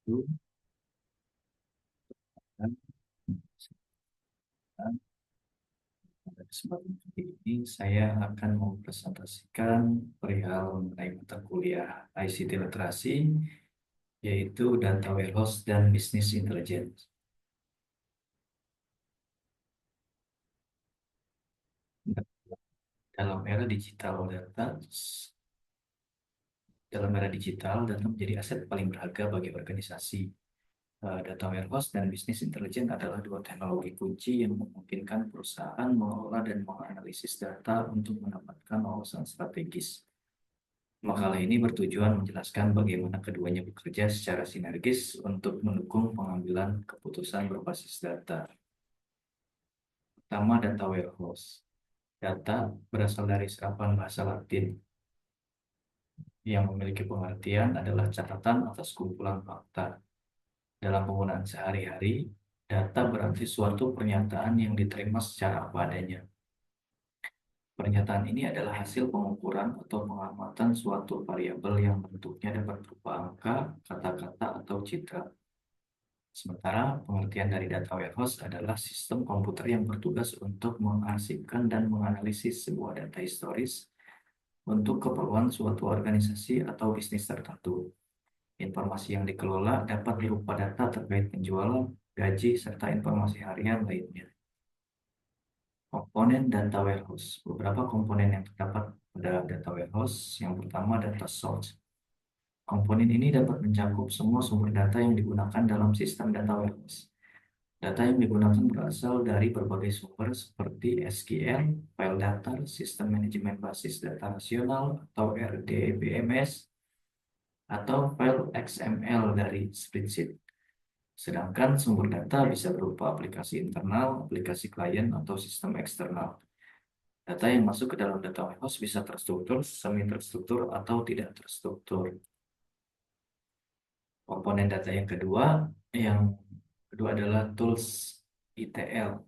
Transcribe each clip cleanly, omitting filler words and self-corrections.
Itu kan pada kesempatan kali ini saya akan mempresentasikan perihal mengenai mata kuliah ICT Literasi, yaitu Data Warehouse dan Business Intelligence. Dalam era digital data, data menjadi aset paling berharga bagi organisasi. Data warehouse dan bisnis intelijen adalah dua teknologi kunci yang memungkinkan perusahaan mengelola dan menganalisis data untuk mendapatkan wawasan strategis. Makalah ini bertujuan menjelaskan bagaimana keduanya bekerja secara sinergis untuk mendukung pengambilan keputusan berbasis data. Pertama, data warehouse. Data berasal dari serapan bahasa Latin yang memiliki pengertian adalah catatan atas kumpulan fakta. Dalam penggunaan sehari-hari, data berarti suatu pernyataan yang diterima secara apa adanya. Pernyataan ini adalah hasil pengukuran atau pengamatan suatu variabel yang bentuknya dapat berupa angka, kata-kata, atau citra. Sementara pengertian dari data warehouse adalah sistem komputer yang bertugas untuk mengarsipkan dan menganalisis sebuah data historis untuk keperluan suatu organisasi atau bisnis tertentu. Informasi yang dikelola dapat berupa data terkait penjualan, gaji, serta informasi harian lainnya. Komponen data warehouse. Beberapa komponen yang terdapat pada data warehouse. Yang pertama, data source. Komponen ini dapat mencakup semua sumber data yang digunakan dalam sistem data warehouse. Data yang digunakan berasal dari berbagai sumber seperti SQL, file data, sistem manajemen basis data rasional atau RDBMS, atau file XML dari spreadsheet. Sedangkan sumber data bisa berupa aplikasi internal, aplikasi klien, atau sistem eksternal. Data yang masuk ke dalam data warehouse bisa terstruktur, semi-terstruktur, atau tidak terstruktur. Komponen data yang kedua adalah tools ETL.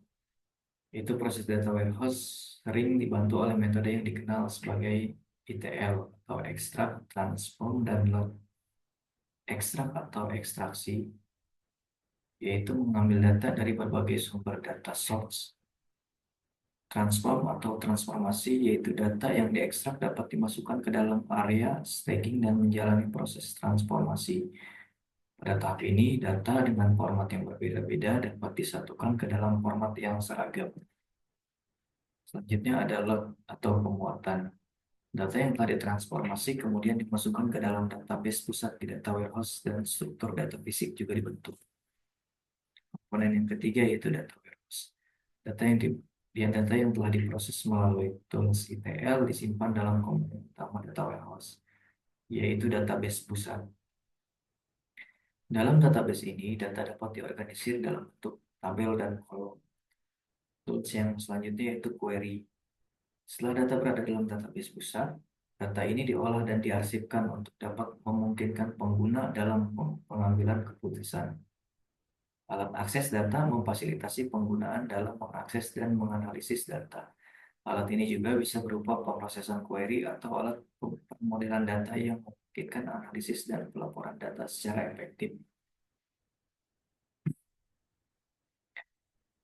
Itu proses data warehouse sering dibantu oleh metode yang dikenal sebagai ETL atau extract, transform, dan load. Ekstrak atau ekstraksi yaitu mengambil data dari berbagai sumber data source. Transform atau transformasi yaitu data yang diekstrak dapat dimasukkan ke dalam area staging dan menjalani proses transformasi. Pada tahap ini, data dengan format yang berbeda-beda dapat disatukan ke dalam format yang seragam. Selanjutnya ada load atau pemuatan. Data yang telah ditransformasi kemudian dimasukkan ke dalam database pusat di data warehouse dan struktur data fisik juga dibentuk. Komponen yang ketiga yaitu data warehouse. Data yang di, data yang telah diproses melalui tools ETL disimpan dalam komponen utama data warehouse, yaitu database pusat. Dalam database ini, data dapat diorganisir dalam bentuk tabel dan kolom. Tools yang selanjutnya yaitu query. Setelah data berada dalam database pusat, data ini diolah dan diarsipkan untuk dapat memungkinkan pengguna dalam pengambilan keputusan. Alat akses data memfasilitasi penggunaan dalam mengakses dan menganalisis data. Alat ini juga bisa berupa pemrosesan query atau alat pemodelan data yang memungkinkan analisis dan pelaporan data secara efektif.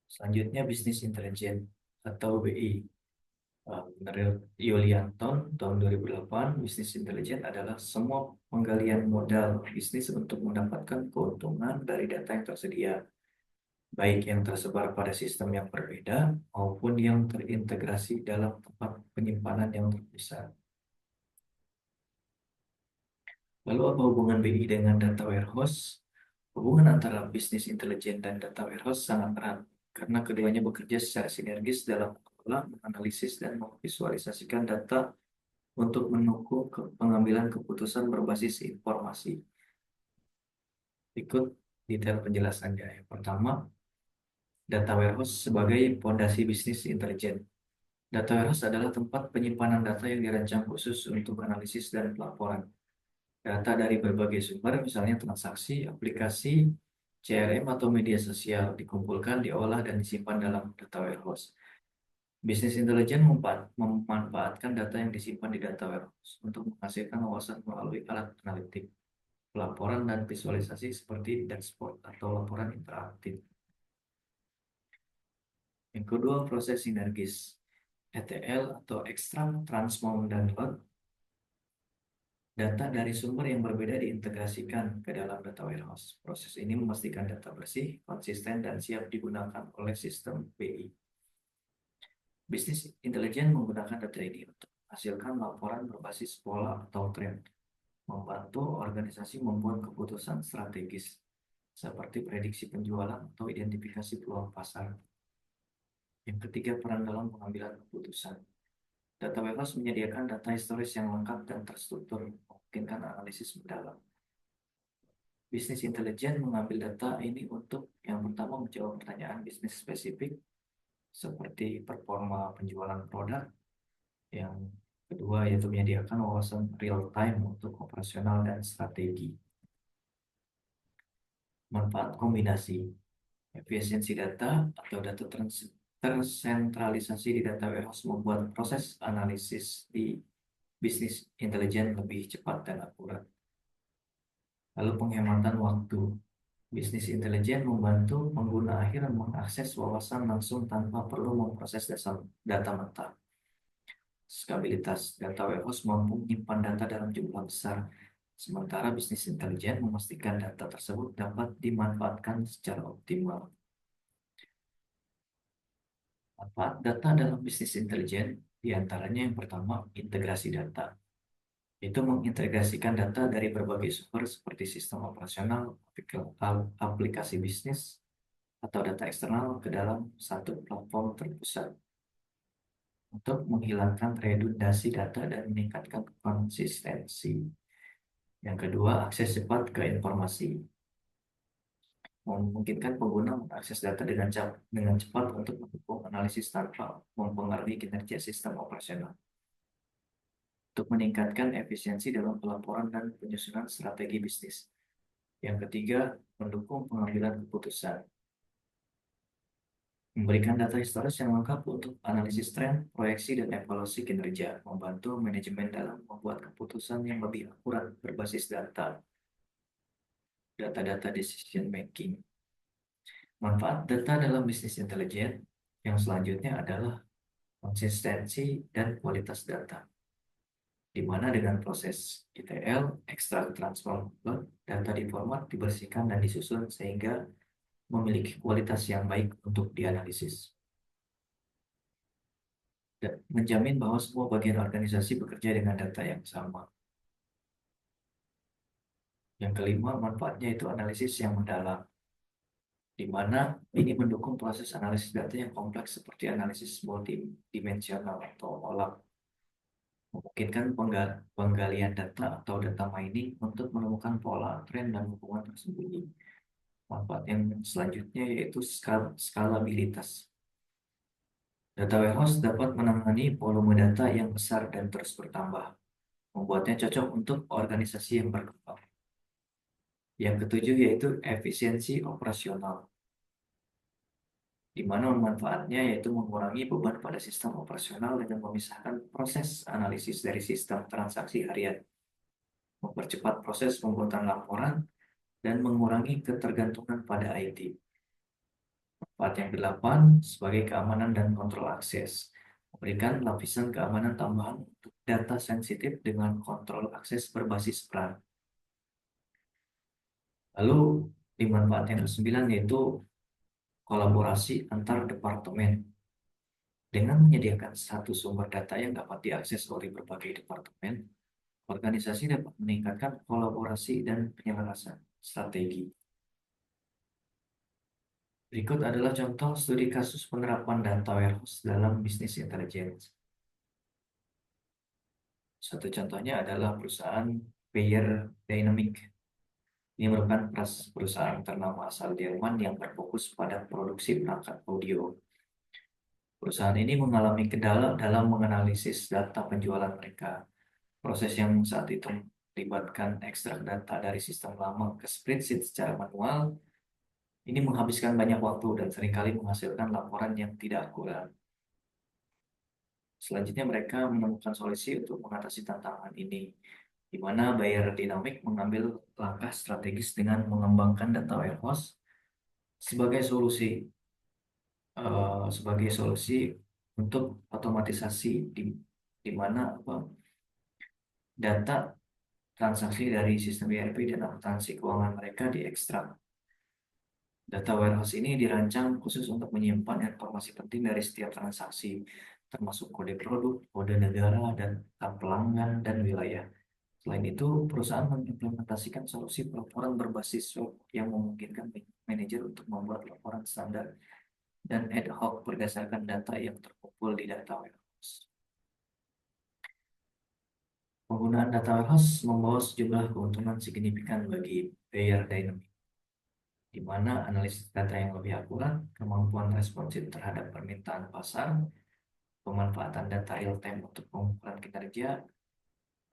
Selanjutnya, Business Intelligence atau BI. Menurut Yulianton, tahun 2008, Business Intelligence adalah semua penggalian modal bisnis untuk mendapatkan keuntungan dari data yang tersedia, baik yang tersebar pada sistem yang berbeda maupun yang terintegrasi dalam tempat penyimpanan yang terpisah. Lalu apa hubungan BI dengan data warehouse? Hubungan antara bisnis intelijen dan data warehouse sangat erat karena keduanya bekerja secara sinergis dalam mengelola, menganalisis, dan memvisualisasikan data untuk mendukung pengambilan keputusan berbasis informasi. Ikut detail penjelasannya. Yang pertama, data warehouse sebagai fondasi bisnis intelijen. Data warehouse adalah tempat penyimpanan data yang dirancang khusus untuk analisis dan pelaporan. Data dari berbagai sumber, misalnya transaksi, aplikasi, CRM, atau media sosial, dikumpulkan, diolah, dan disimpan dalam data warehouse. Bisnis intelijen memanfaatkan data yang disimpan di data warehouse untuk menghasilkan wawasan melalui alat analitik. laporan dan visualisasi seperti dashboard atau laporan interaktif. Yang kedua, proses sinergis. ETL atau extract, transform, dan load. Data dari sumber yang berbeda diintegrasikan ke dalam data warehouse. Proses ini memastikan data bersih, konsisten, dan siap digunakan oleh sistem BI. Bisnis intelijen menggunakan data ini untuk menghasilkan laporan berbasis pola atau tren, membantu organisasi membuat keputusan strategis, seperti prediksi penjualan atau identifikasi peluang pasar. Yang ketiga, peran dalam pengambilan keputusan. Data warehouse menyediakan data historis yang lengkap dan terstruktur, memungkinkan analisis mendalam. Bisnis intelijen mengambil data ini untuk yang pertama menjawab pertanyaan bisnis spesifik, seperti performa penjualan produk. Yang kedua yaitu menyediakan wawasan real time untuk operasional dan strategi. Manfaat kombinasi, efisiensi data atau data tersentralisasi di data warehouse membuat proses analisis di bisnis intelijen lebih cepat dan akurat. Lalu penghematan waktu. Bisnis intelijen membantu pengguna akhir mengakses wawasan langsung tanpa perlu memproses data mentah. Skabilitas. Data warehouse mampu menyimpan data dalam jumlah besar, sementara bisnis intelijen memastikan data tersebut dapat dimanfaatkan secara optimal. Manfaat data dalam bisnis intelijen diantaranya yang pertama, integrasi data. Itu mengintegrasikan data dari berbagai sumber seperti sistem operasional, aplikasi bisnis, atau data eksternal ke dalam satu platform terpusat untuk menghilangkan redundasi data dan meningkatkan konsistensi. Yang kedua, akses cepat ke informasi. Memungkinkan pengguna mengakses data dengan cepat untuk mendukung analisis tanpa mempengaruhi kinerja sistem operasional. Untuk meningkatkan efisiensi dalam pelaporan dan penyusunan strategi bisnis. Yang ketiga, mendukung pengambilan keputusan. Memberikan data historis yang lengkap untuk analisis tren, proyeksi, dan evaluasi kinerja, membantu manajemen dalam membuat keputusan yang lebih akurat berbasis data decision making. Manfaat data dalam bisnis intelijen yang selanjutnya adalah konsistensi dan kualitas data, di mana dengan proses ETL, extract, transform, load, data di format, dibersihkan, dan disusun sehingga memiliki kualitas yang baik untuk dianalisis. Dan menjamin bahwa semua bagian organisasi bekerja dengan data yang sama. Yang kelima, manfaatnya itu analisis yang mendalam, di mana ini mendukung proses analisis data yang kompleks seperti analisis multidimensional atau OLAP, memungkinkan penggalian data atau data mining untuk menemukan pola, tren, dan hubungan tersembunyi. Manfaat yang selanjutnya yaitu skalabilitas. Data warehouse dapat menangani volume data yang besar dan terus bertambah, membuatnya cocok untuk organisasi yang berkembang. Yang ketujuh yaitu efisiensi operasional, di mana manfaatnya yaitu mengurangi beban pada sistem operasional dengan memisahkan proses analisis dari sistem transaksi harian, mempercepat proses pembuatan laporan, dan mengurangi ketergantungan pada IT. Manfaat yang kedelapan sebagai keamanan dan kontrol akses, memberikan lapisan keamanan tambahan untuk data sensitif dengan kontrol akses berbasis peran. Lalu di manfaat yang ke-9 yaitu kolaborasi antar departemen. Dengan menyediakan satu sumber data yang dapat diakses oleh berbagai departemen, organisasi dapat meningkatkan kolaborasi dan penyelarasan strategi. Berikut adalah contoh studi kasus penerapan data warehouse dalam bisnis intelligence. Satu contohnya adalah perusahaan Bayer Dynamic. Ini merupakan perusahaan ternama asal Jerman yang berfokus pada produksi perangkat audio. Perusahaan ini mengalami kendala dalam menganalisis data penjualan mereka. Proses yang saat itu melibatkan ekstrak data dari sistem lama ke spreadsheet secara manual, ini menghabiskan banyak waktu dan seringkali menghasilkan laporan yang tidak akurat. Selanjutnya mereka menemukan solusi untuk mengatasi tantangan ini, di mana buyer dynamic mengambil langkah strategis dengan mengembangkan data warehouse sebagai solusi untuk otomatisasi di mana apa, data transaksi dari sistem ERP dan akuntansi keuangan mereka diekstrak. Data warehouse ini dirancang khusus untuk menyimpan informasi penting dari setiap transaksi, termasuk kode produk, kode negara, dan pelanggan dan wilayah. Selain itu, perusahaan mengimplementasikan solusi pelaporan berbasis web yang memungkinkan manajer untuk membuat laporan standar dan ad hoc berdasarkan data yang terkumpul di data warehouse. Penggunaan data warehouse membawa sejumlah keuntungan signifikan bagi buyer dynamic, di mana analisis data yang lebih akurat, kemampuan responsif terhadap permintaan pasar, pemanfaatan data real-time untuk pengukuran kinerja,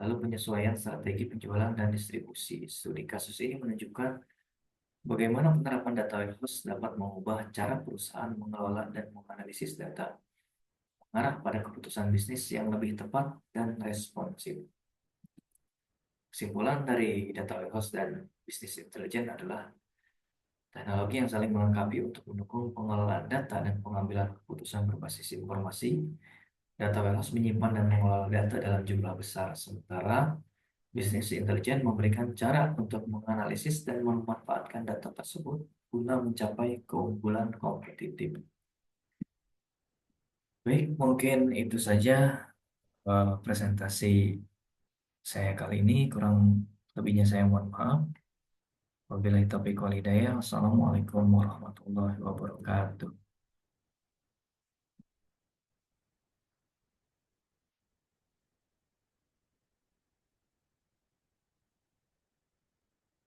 lalu penyesuaian strategi penjualan dan distribusi. Studi kasus ini menunjukkan bagaimana penerapan data warehouse dapat mengubah cara perusahaan mengelola dan menganalisis data, mengarah pada keputusan bisnis yang lebih tepat dan responsif. Kesimpulan dari data warehouse dan bisnis intelijen adalah teknologi yang saling melengkapi untuk mendukung pengelolaan data dan pengambilan keputusan berbasis informasi. Data warehouse menyimpan dan mengelola data dalam jumlah besar, sementara bisnis intelijen memberikan cara untuk menganalisis dan memanfaatkan data tersebut guna mencapai keunggulan kompetitif. Baik, mungkin itu saja presentasi saya kali ini. Kurang lebihnya saya mohon maaf. Wabillahi taufiq wal hidayah. Wassalamualaikum warahmatullahi wabarakatuh.